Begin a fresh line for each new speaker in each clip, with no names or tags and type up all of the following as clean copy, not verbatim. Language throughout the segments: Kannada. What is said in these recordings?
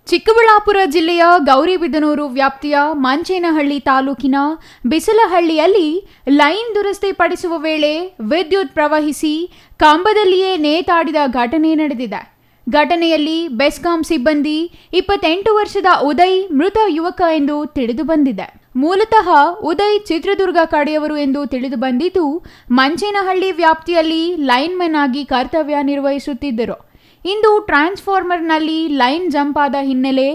ಚಿಕ್ಕಬಳ್ಳಾಪುರ ಜಿಲ್ಲೆಯ ಗೌರಿಬಿದನೂರು ವ್ಯಾಪ್ತಿಯ ಮಂಚೇನಹಳ್ಳಿ ತಾಲೂಕಿನ ಬಿಸಲಹಳ್ಳಿಯಲ್ಲಿ ಲೈನ್ ದುರಸ್ತಿ ಪಡಿಸುವ ವೇಳೆ ವಿದ್ಯುತ್ ಪ್ರವಹಿಸಿ ಕಂಬದಲ್ಲಿಯೇ ನೇತಾಡಿದ ಘಟನೆ ನಡೆದಿದೆ. ಘಟನೆಯಲ್ಲಿ ಬೆಸ್ಕಾಂ ಸಿಬ್ಬಂದಿ 28 ವರ್ಷದ ಉದಯ್ ಮೃತ ಯುವಕ ಎಂದು ತಿಳಿದು ಬಂದಿದೆ. ಮೂಲತಃ ಉದಯ್ ಚಿತ್ರದುರ್ಗ ಕಡೆಯವರು ಎಂದು ತಿಳಿದು ಬಂದಿದ್ದು, ಮಂಚೇನಹಳ್ಳಿ ವ್ಯಾಪ್ತಿಯಲ್ಲಿ ಲೈನ್ಮನ್ ಆಗಿ ಕರ್ತವ್ಯ ನಿರ್ವಹಿಸುತ್ತಿದ್ದರು. ಇಂದು ಟ್ರಾನ್ಸ್ಫಾರ್ಮರ್ನಲ್ಲಿ ಲೈನ್ ಜಂಪ್ ಆದ ಹಿನ್ನೆಲೆ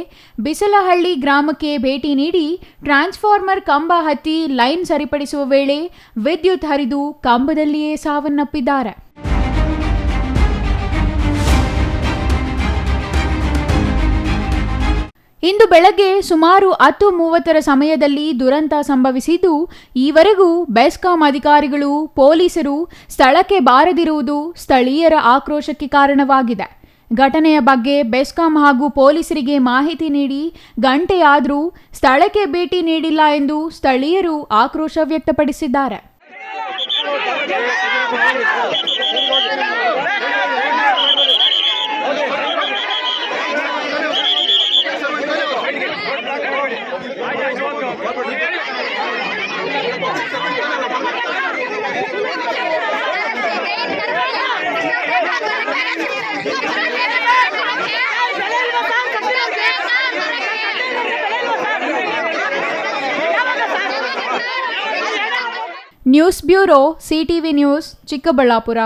ಬಿಸಲಹಳ್ಳಿ ಗ್ರಾಮಕ್ಕೆ ಭೇಟಿ ನೀಡಿ ಟ್ರಾನ್ಸ್ಫಾರ್ಮರ್ ಕಂಬ ಹತ್ತಿ ಲೈನ್ ಸರಿಪಡಿಸುವ ವೇಳೆ ವಿದ್ಯುತ್ ಹರಿದು ಕಂಬದಲ್ಲಿಯೇ ಸಾವನ್ನಪ್ಪಿದ್ದಾರೆ. ಇಂದು ಬೆಳಗ್ಗೆ ಸುಮಾರು 10:30 ಸಮಯದಲ್ಲಿ ದುರಂತ ಸಂಭವಿಸಿದ್ದು, ಈವರೆಗೂ ಬೆಸ್ಕಾಂ ಅಧಿಕಾರಿಗಳು, ಪೊಲೀಸರು ಸ್ಥಳಕ್ಕೆ ಬಾರದಿರುವುದು ಸ್ಥಳೀಯರ ಆಕ್ರೋಶಕ್ಕೆ ಕಾರಣವಾಗಿದೆ. ಘಟನೆಯ ಬಗ್ಗೆ ಬೆಸ್ಕಾಂ ಹಾಗೂ ಪೊಲೀಸರಿಗೆ ಮಾಹಿತಿ ನೀಡಿ ಗಂಟೆಯಾದರೂ ಸ್ಥಳಕ್ಕೆ ಭೇಟಿ ನೀಡಿಲ್ಲ ಎಂದು ಸ್ಥಳೀಯರು ಆಕ್ರೋಶ ವ್ಯಕ್ತಪಡಿಸಿದ್ದಾರೆ. News bureau, CTV news, Chikkaballapur.